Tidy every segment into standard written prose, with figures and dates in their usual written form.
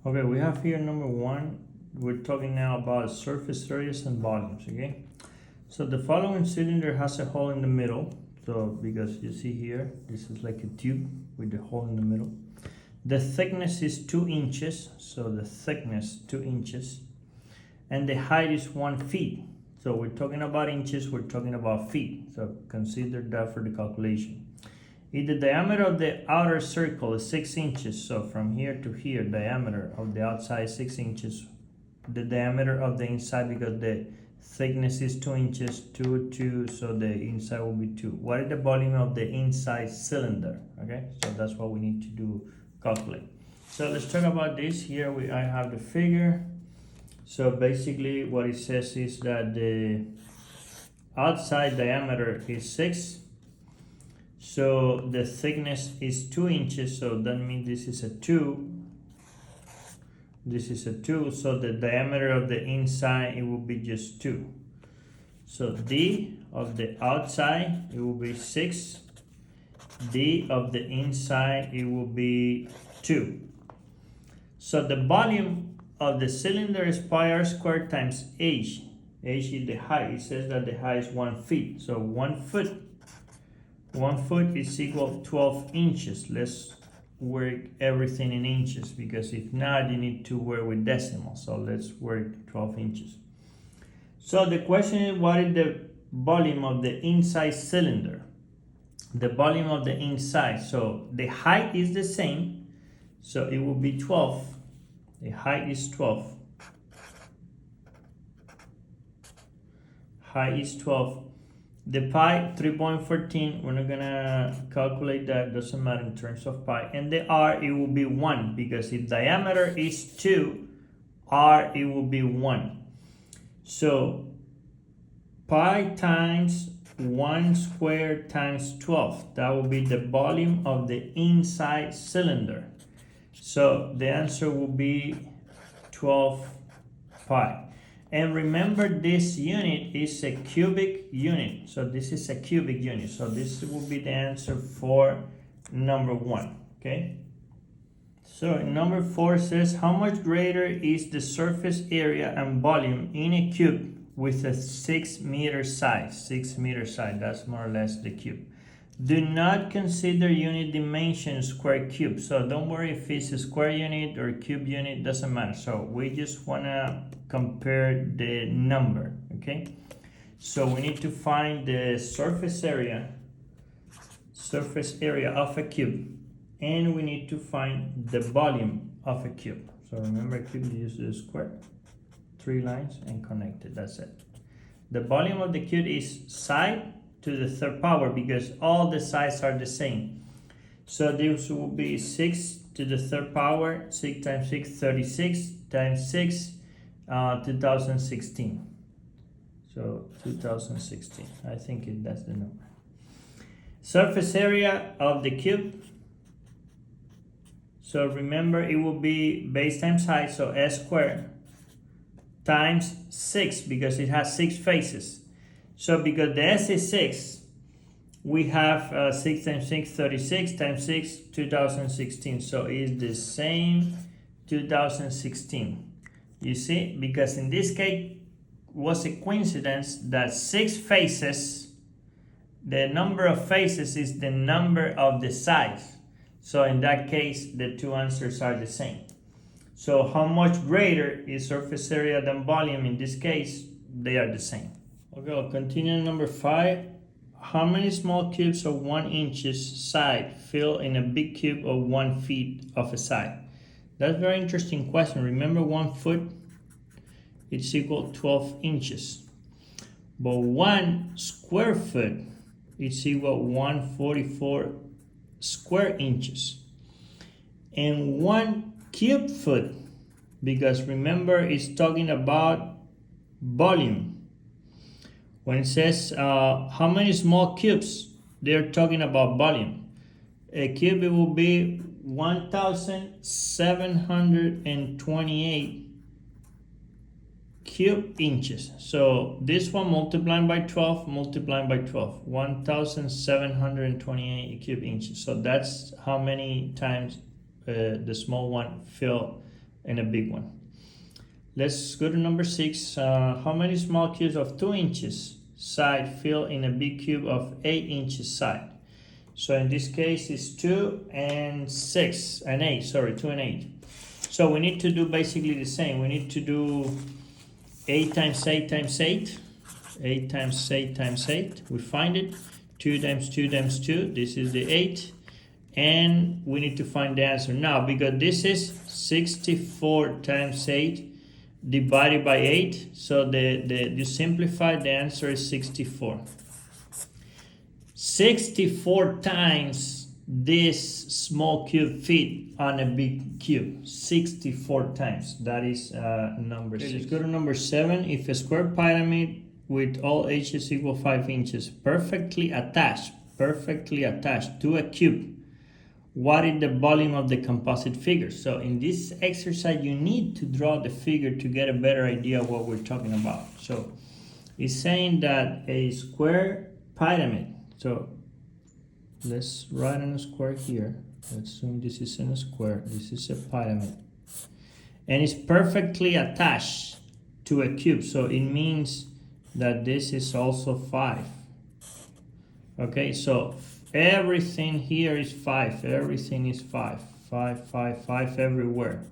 Okay, we have here number one. We're talking now about surface areas and volumes, okay? So the following cylinder has a hole in the middle. So because you see here, this is like a tube with a hole in the middle. The thickness is 2 inches, so the thickness 2 inches. And the height is 1 feet. So we're talking about inches, we're talking about feet. So consider that for the calculation. If the diameter of the outer circle is 6 inches, so from here to here, diameter of the outside is 6 inches, the diameter of the inside, because the thickness is 2 inches, 2, so the inside will be 2. What is the volume of the inside cylinder? Okay, so that's what we need to do, calculate. So let's talk about this. Here I have the figure. So basically what it says is that the outside diameter is 6. So the thickness is 2 inches, so that means this is a 2. This is a 2, so the diameter of the inside, it will be just 2. So D of the outside, it will be 6. D of the inside, it will be 2. So the volume of the cylinder is pi r squared times h. H is the height. It says that the height is 1 feet. So 1 foot is equal to 12 inches. Let's work everything in inches, because if not, you need to work with decimals. So let's work 12 inches. So the question is, what is the volume of the inside cylinder? The volume of the inside. So the height is the same. So it will be 12. The height is 12. Height is 12. The pi, 3.14, we're not gonna calculate that, doesn't matter in terms of pi. And the r, it will be 1, because if diameter is 2, r, it will be 1. So pi times 1 squared times 12, that will be the volume of the inside cylinder. So the answer will be 12 pi. And remember, this unit is a cubic unit. So this is a cubic unit. So this will be the answer for number 1. Okay. So number 4 says, how much greater is the surface area and volume in a cube with a 6 meter size? 6 meter size, that's more or less the cube. Do not consider unit dimension square cube. So don't worry if it's a square unit or cube unit, doesn't matter. So we just wanna compare the number, okay? So we need to find the surface area of a cube, and we need to find the volume of a cube. So remember, a cube, you use the square, 3 lines and connect it, that's it. The volume of the cube is side to the third power, because all the sides are the same. So this will be 6 to the third power, 6 times 6, 36, times 6, 2016. So 2016, I think that's the number. Surface area of the cube. So remember, it will be base times height, so s squared, times 6, because it has 6 faces. So because the S is 6, we have 6 times 6, 36, times 6, 2016. So it's the same 2016. You see, because in this case was a coincidence that 6 faces, the number of faces is the number of the size. So in that case, the two answers are the same. So how much greater is surface area than volume? In this case, they are the same. Okay, I'll continue number 5. How many small cubes of 1 inches side fill in a big cube of 1 feet of a side? That's a very interesting question. Remember, 1 foot, it's equal to 12 inches. But 1 square foot, it's equal to 144 square inches. And 1 cube foot, because remember, it's talking about volume. When it says how many small cubes, they're talking about volume. A cube, it will be 1,728 cube inches. So this one multiplied by 12, 1,728 cube inches. So that's how many times the small one fill and a big one. Let's go to number 6. How many small cubes of 2 inches side fill in a big cube of 8 inches side? So in this case it's 2 and 6 and 8, sorry, 2 and 8. So we need to do basically the same. We need to do 8 times 8 times 8. 8 times 8 times 8. We find it. 2 times 2 times 2. This is the 8. And we need to find the answer. Now, because this is 64 times 8 divided by 8. So you simplify, the answer is 64. 64 times this small cube fit on a big cube. 64 times. That is number 6. Let's go to number 7. If a square pyramid with all edges equal 5 inches perfectly attached to a cube, what is the volume of the composite figure? So in this exercise you need to draw the figure to get a better idea of what we're talking about. So it's saying that a square pyramid, so let's write on a square here. Let's assume this is in a square. This is a pyramid. And it's perfectly attached to a cube. So it means that this is also 5. Okay, so everything here is 5. Everything is 5. 5, 5, 5 everywhere.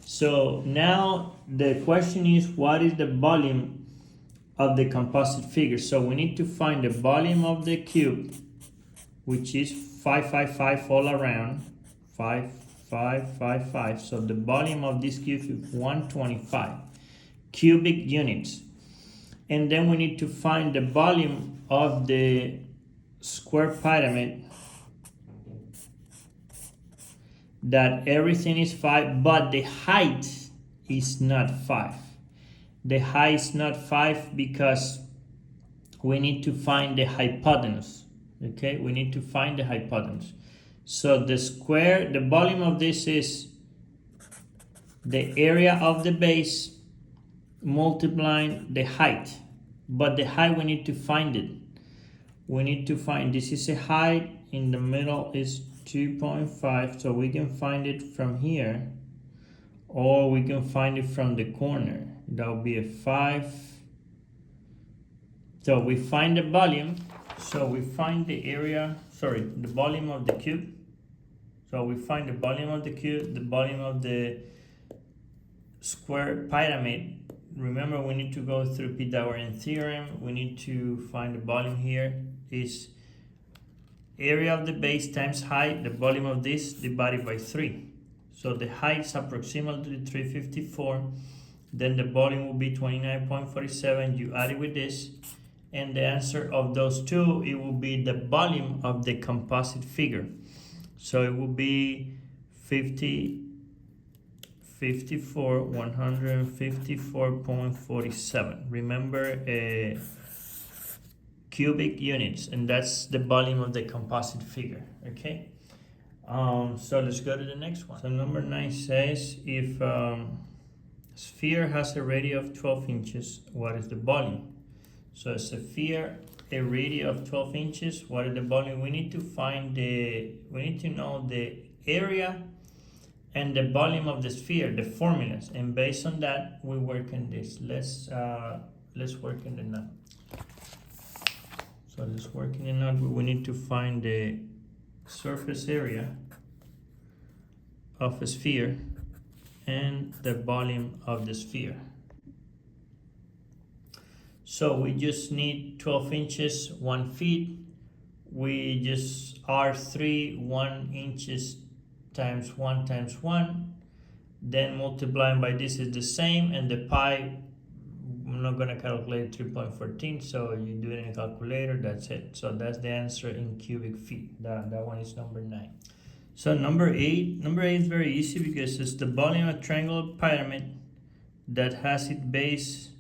So now the question is, what is the volume of the composite figure? So we need to find the volume of the cube, which is 5, 5, 5 all around. 5, 5, 5, 5. So the volume of this cube is 125 cubic units. And then we need to find the volume of the square pyramid, that everything is 5, but the height is not 5. The height is not 5 because we need to find the hypotenuse. Okay, we need to find the hypotenuse. So the volume of this is the area of the base multiplying the height. But the height, we need to find it. We need to find, this is a height, in the middle is 2.5, so we can find it from here, or we can find it from the corner. That will be a 5. So we find the volume, so we find the area, sorry, the volume of the cube. So we find the volume of the cube, the volume of the square pyramid. Remember, we need to go through Pythagorean theorem. We need to find the volume here is area of the base times height, the volume of this divided by 3. So the height is approximately 354. Then the volume will be 29.47. You add it with this. And the answer of those two, it will be the volume of the composite figure. So it will be 154.47. Remember, cubic units, and that's the volume of the composite figure. Okay, so let's go to the next one. So number 9 says, if sphere has a radius of 12 inches, what is the volume? So a sphere, a radius of 12 inches, what is the volume? We need to know the area and the volume of the sphere, the formulas, and based on that we work in this. Let's work in the knot. So let's work in the knot. We need to find the surface area of a sphere and the volume of the sphere. So we just need 12 inches, 1 feet. We just R3, 1 inches times 1 times 1. Then multiplying by this is the same, and the pi, I'm not gonna calculate 3.14, so you do it in a calculator, that's it. So that's the answer in cubic feet. That one is number 9. So number 8 is very easy because it's the volume of a triangular pyramid that has its base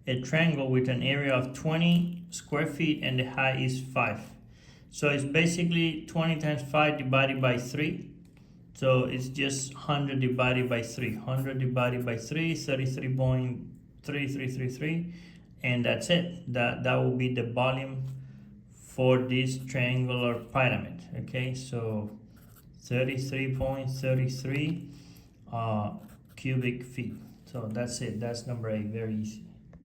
a triangle with an area of 20 square feet and the height is 5. So it's basically 20 times 5 divided by 3. So it's just 100 divided by 3. 100 divided by 3 is 33.3333, and that's it. That will be the volume for this triangular pyramid. Okay, so 33.33 cubic feet. So that's it. That's number 8. Very easy.